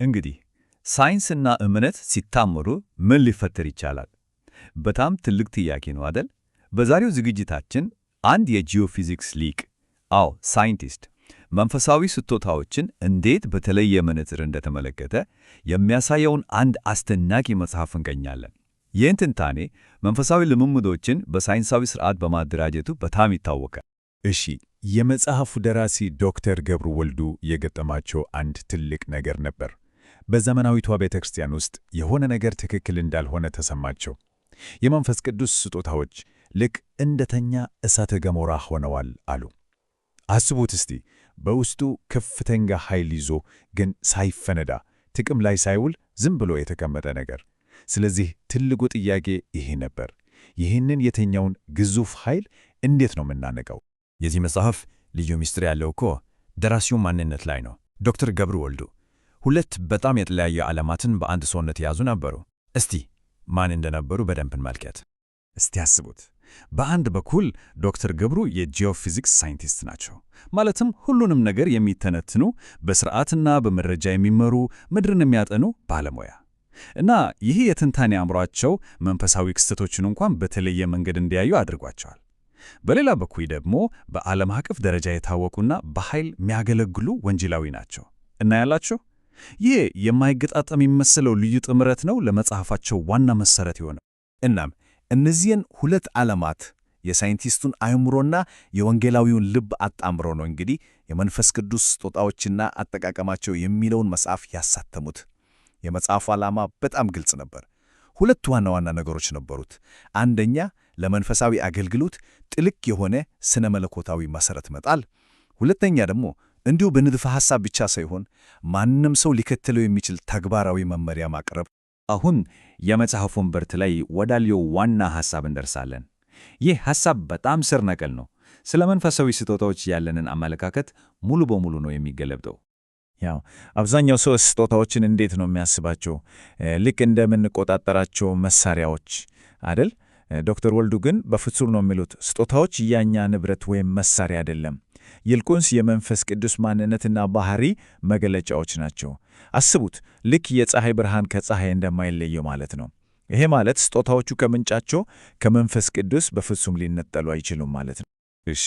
እንግዲህ ሳይንስና እምነት ሲታመሩ ምን ሊፈጠር ይችላል? በጣም ትልቅ ጥያቄ ነው አይደል? በዛሬው ዝግጅታችን አንድ የጂኦፊዚክስ ሊቅ፣ ሳይንቲስት መንፈሳዊ ስጦታዎችን እንዴት በተለየ መነጽር እንደተመለከተ የሚያሳየውን አንድ አስደናቂ መጽሐፍ እንገኛለን። ይህን ትንታኔ መንፈሳዊ ልምምዶችን በሳይንሳዊ ሥርዓት በማደራጀቱ በጣም ይታወቃል። እሺ፣ የመጽሐፉ ደራሲ ዶክተር ገብሩ ወልዱ የገጠማቸው አንድ ትልቅ ነገር ነበር። በዘመናዊቷ ቤተ ክርስቲያን ውስጥ የሆነ ነገር ትክክል እንዳልሆነ ተሰማቸው። የመንፈስ ቅዱስ ስጦታዎች ልክ እንደተኛ እሳተ ገሞራ ሆነዋል አሉ። አስቡት እስቲ፣ በውስጡ ከፍተኛ ኃይል ይዞ ግን ሳይፈነዳ ጥቅም ላይ ሳይውል ዝም ብሎ የተቀመጠ ነገር። ስለዚህ ትልቁ ጥያቄ ይሄ ነበር፣ ይህንን የተኛውን ግዙፍ ኃይል እንዴት ነው የምናነቀው? የዚህ መጽሐፍ ልዩ ምስጢር ያለው እኮ ደራሲው ማንነት ላይ ነው። ዶክተር ገብሩ ወልዱ ሁለት በጣም የተለያዩ ዓለማትን በአንድ ሰውነት የያዙ ነበሩ። እስቲ ማን እንደነበሩ በደንብ እንመልከት። እስቲ አስቡት። በአንድ በኩል ዶክተር ገብሩ የጂኦፊዚክስ ሳይንቲስት ናቸው። ማለትም ሁሉንም ነገር የሚተነትኑ፣ በሥርዓትና በመረጃ የሚመሩ፣ ምድርን የሚያጠኑ ባለሙያ እና ይህ የትንታኔ አእምሯቸው መንፈሳዊ ክስተቶችን እንኳን በተለየ መንገድ እንዲያዩ አድርጓቸዋል። በሌላ በኩል ደግሞ በዓለም አቀፍ ደረጃ የታወቁና በኃይል የሚያገለግሉ ወንጌላዊ ናቸው እና ያላቸው ይህ የማይገጣጠም የሚመስለው ልዩ ጥምረት ነው ለመጽሐፋቸው ዋና መሠረት የሆነው። እናም እነዚህን ሁለት ዓለማት የሳይንቲስቱን አእምሮና የወንጌላዊውን ልብ አጣምሮ ነው እንግዲህ የመንፈስ ቅዱስ ስጦታዎችና አጠቃቀማቸው የሚለውን መጽሐፍ ያሳተሙት። የመጽሐፉ ዓላማ በጣም ግልጽ ነበር። ሁለት ዋና ዋና ነገሮች ነበሩት። አንደኛ ለመንፈሳዊ አገልግሎት ጥልቅ የሆነ ስነ መለኮታዊ መሠረት መጣል፣ ሁለተኛ ደግሞ እንዲሁ በንድፈ ሐሳብ ብቻ ሳይሆን ማንም ሰው ሊከተለው የሚችል ተግባራዊ መመሪያ ማቅረብ። አሁን የመጽሐፉን በርት ላይ ወዳለው ዋና ሐሳብ እንደርሳለን። ይህ ሐሳብ በጣም ስር ነቀል ነው። ስለ መንፈሳዊ ስጦታዎች ያለንን አመለካከት ሙሉ በሙሉ ነው የሚገለብጠው። አብዛኛው ሰው ስጦታዎችን እንዴት ነው የሚያስባቸው? ልክ እንደምንቆጣጠራቸው መሳሪያዎች አይደል? ዶክተር ወልዱ ግን በፍጹም ነው የሚሉት፣ ስጦታዎች የእኛ ንብረት ወይም መሳሪያ አይደለም፣ ይልቁንስ የመንፈስ ቅዱስ ማንነትና ባህሪ መገለጫዎች ናቸው። አስቡት፣ ልክ የፀሐይ ብርሃን ከፀሐይ እንደማይለየው ማለት ነው። ይሄ ማለት ስጦታዎቹ ከምንጫቸው ከመንፈስ ቅዱስ በፍጹም ሊነጠሉ አይችሉም ማለት ነው። እሺ፣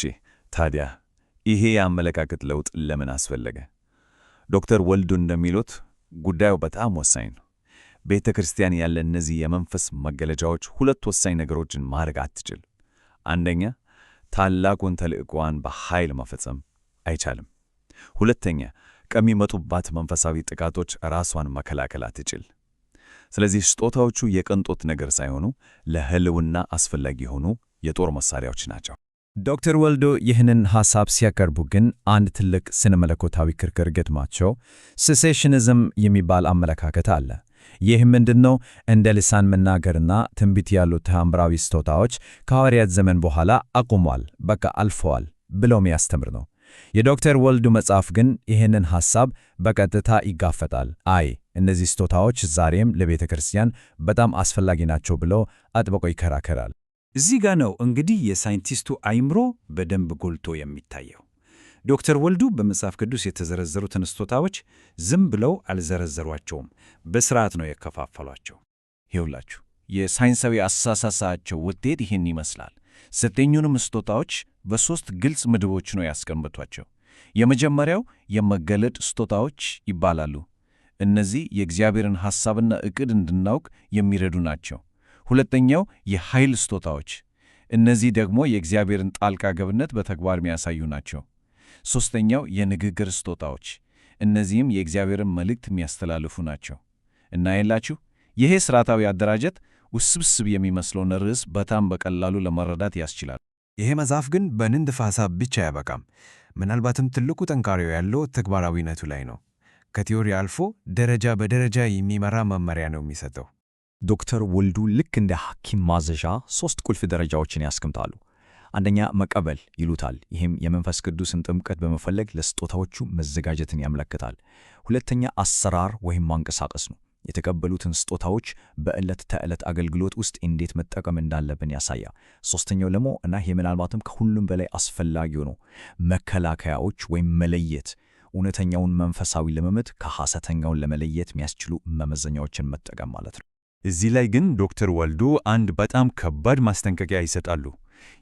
ታዲያ ይሄ የአመለካከት ለውጥ ለምን አስፈለገ? ዶክተር ወልዱ እንደሚሉት ጉዳዩ በጣም ወሳኝ ነው። ቤተ ክርስቲያን ያለ እነዚህ የመንፈስ መገለጫዎች ሁለት ወሳኝ ነገሮችን ማድረግ አትችል። አንደኛ፣ ታላቁን ተልዕኮዋን በኃይል መፈጸም አይቻልም። ሁለተኛ፣ ከሚመጡባት መንፈሳዊ ጥቃቶች ራሷን መከላከል አትችል። ስለዚህ ስጦታዎቹ የቅንጦት ነገር ሳይሆኑ ለሕልውና አስፈላጊ የሆኑ የጦር መሳሪያዎች ናቸው። ዶክተር ወልዱ ይህንን ሐሳብ ሲያቀርቡ ግን አንድ ትልቅ ስነ መለኮታዊ ክርክር ገጥሟቸው ሴሴሽኒዝም የሚባል አመለካከት አለ። ይህ ምንድነው? እንደ ልሳን መናገርና ትንቢት ያሉ ተአምራዊ ስጦታዎች ከሐዋርያት ዘመን በኋላ አቁሟል፣ በቃ አልፈዋል ብለው የሚያስተምር ነው። የዶክተር ወልዱ መጽሐፍ ግን ይህንን ሐሳብ በቀጥታ ይጋፈጣል። እነዚህ ስጦታዎች ዛሬም ለቤተ ክርስቲያን በጣም አስፈላጊ ናቸው ብለው አጥብቆ ይከራከራል። እዚህ ጋር ነው እንግዲህ የሳይንቲስቱ አእምሮ በደንብ ጎልቶ የሚታየው። ዶክተር ወልዱ በመጽሐፍ ቅዱስ የተዘረዘሩትን ስጦታዎች ዝም ብለው አልዘረዘሯቸውም፣ በሥርዓት ነው የከፋፈሏቸው። ይኸውላችሁ የሳይንሳዊ አስተሳሰባቸው ውጤት ይህን ይመስላል። ዘጠኙንም ስጦታዎች በሦስት ግልጽ ምድቦች ነው ያስቀምጧቸው። የመጀመሪያው የመገለጥ ስጦታዎች ይባላሉ። እነዚህ የእግዚአብሔርን ሐሳብና ዕቅድ እንድናውቅ የሚረዱ ናቸው። ሁለተኛው የኃይል ስጦታዎች፣ እነዚህ ደግሞ የእግዚአብሔርን ጣልቃ ገብነት በተግባር የሚያሳዩ ናቸው። ሦስተኛው የንግግር ስጦታዎች፣ እነዚህም የእግዚአብሔርን መልእክት የሚያስተላልፉ ናቸው። እና የላችሁ ይሄ ሥርዓታዊ አደራጀት ውስብስብ የሚመስለውን ርዕስ በጣም በቀላሉ ለመረዳት ያስችላል። ይሄ መጽሐፍ ግን በንድፈ ሐሳብ ብቻ አያበቃም። ምናልባትም ትልቁ ጠንካራው ያለው ተግባራዊነቱ ላይ ነው። ከቲዮሪ አልፎ ደረጃ በደረጃ የሚመራ መመሪያ ነው የሚሰጠው። ዶክተር ወልዱ ልክ እንደ ሐኪም ማዘዣ 3 ቁልፍ ደረጃዎችን ያስቀምጣሉ። አንደኛ መቀበል ይሉታል። ይህም የመንፈስ ቅዱስን ጥምቀት በመፈለግ ለስጦታዎቹ መዘጋጀትን ያመለክታል። ሁለተኛ አሰራር ወይም ማንቀሳቀስ ነው። የተቀበሉትን ስጦታዎች በዕለት ተዕለት አገልግሎት ውስጥ እንዴት መጠቀም እንዳለብን ያሳያል። ሦስተኛው ደግሞ እና ይህ ምናልባትም ከሁሉም በላይ አስፈላጊው ነው፣ መከላከያዎች ወይም መለየት እውነተኛውን መንፈሳዊ ልምምድ ከሐሰተኛውን ለመለየት የሚያስችሉ መመዘኛዎችን መጠቀም ማለት ነው። እዚህ ላይ ግን ዶክተር ወልዱ አንድ በጣም ከባድ ማስጠንቀቂያ ይሰጣሉ።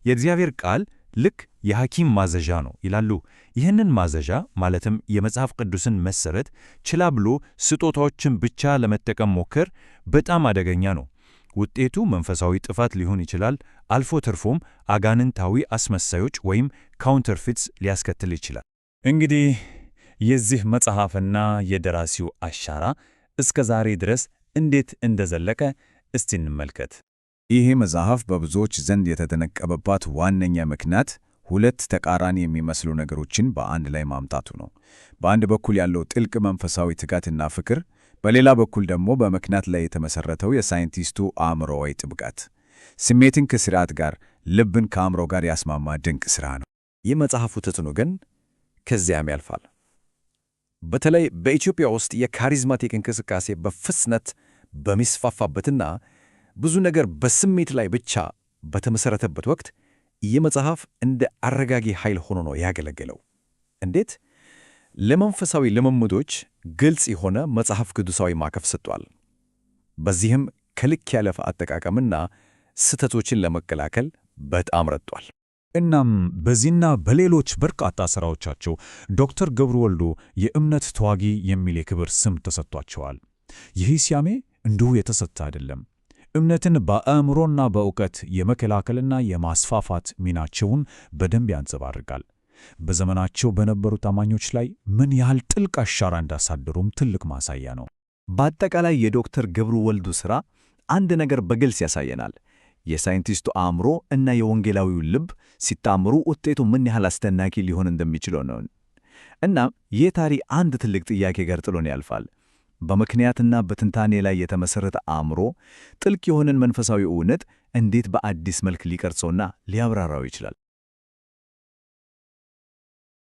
የእግዚአብሔር ቃል ልክ የሐኪም ማዘዣ ነው ይላሉ። ይህንን ማዘዣ ማለትም የመጽሐፍ ቅዱስን መሠረት ችላ ብሎ ስጦታዎችን ብቻ ለመጠቀም ሞከር በጣም አደገኛ ነው። ውጤቱ መንፈሳዊ ጥፋት ሊሆን ይችላል። አልፎ ተርፎም አጋንንታዊ አስመሳዮች ወይም ካውንተርፊትስ ሊያስከትል ይችላል። እንግዲህ የዚህ መጽሐፍና የደራሲው አሻራ እስከ ዛሬ ድረስ እንዴት እንደዘለቀ እስቲ እንመልከት። ይሄ መጽሐፍ በብዙዎች ዘንድ የተደነቀበባት ዋነኛ ምክንያት ሁለት ተቃራኒ የሚመስሉ ነገሮችን በአንድ ላይ ማምጣቱ ነው። በአንድ በኩል ያለው ጥልቅ መንፈሳዊ ትጋትና ፍቅር፣ በሌላ በኩል ደግሞ በምክንያት ላይ የተመሠረተው የሳይንቲስቱ አእምሮዊ ጥብቀት። ስሜትን ከሥርዓት ጋር፣ ልብን ከአእምሮ ጋር ያስማማ ድንቅ ሥራ ነው። የመጽሐፉ ተጽዕኖ ግን ከዚያም ያልፋል። በተለይ በኢትዮጵያ ውስጥ የካሪዝማቲክ እንቅስቃሴ በፍጥነት በሚስፋፋበትና ብዙ ነገር በስሜት ላይ ብቻ በተመሠረተበት ወቅት ይህ መጽሐፍ እንደ አረጋጊ ኃይል ሆኖ ነው ያገለገለው። እንዴት? ለመንፈሳዊ ልምምዶች ግልጽ የሆነ መጽሐፍ ቅዱሳዊ ማዕቀፍ ሰጥቷል። በዚህም ከልክ ያለፈ አጠቃቀምና ስህተቶችን ለመከላከል በጣም ረድቷል። እናም በዚህና በሌሎች በርካታ ሥራዎቻቸው ዶክተር ገብሩ ወልዱ የእምነት ተዋጊ የሚል የክብር ስም ተሰጥቷቸዋል። ይህ ስያሜ እንዲሁ የተሰጠ አይደለም። እምነትን በአእምሮና በእውቀት የመከላከልና የማስፋፋት ሚናቸውን በደንብ ያንጸባርቃል። በዘመናቸው በነበሩ አማኞች ላይ ምን ያህል ጥልቅ አሻራ እንዳሳደሩም ትልቅ ማሳያ ነው። በአጠቃላይ የዶክተር ገብሩ ወልዱ ሥራ አንድ ነገር በግልጽ ያሳየናል። የሳይንቲስቱ አእምሮ እና የወንጌላዊው ልብ ሲጣመሩ ውጤቱ ምን ያህል አስደናቂ ሊሆን እንደሚችለው ነው። እናም ይህ ታሪክ አንድ ትልቅ ጥያቄ ጋር ጥሎን ያልፋል። በምክንያትና በትንታኔ ላይ የተመሠረተ አእምሮ ጥልቅ የሆነን መንፈሳዊ እውነት እንዴት በአዲስ መልክ ሊቀርጸውና ሊያብራራው ይችላል?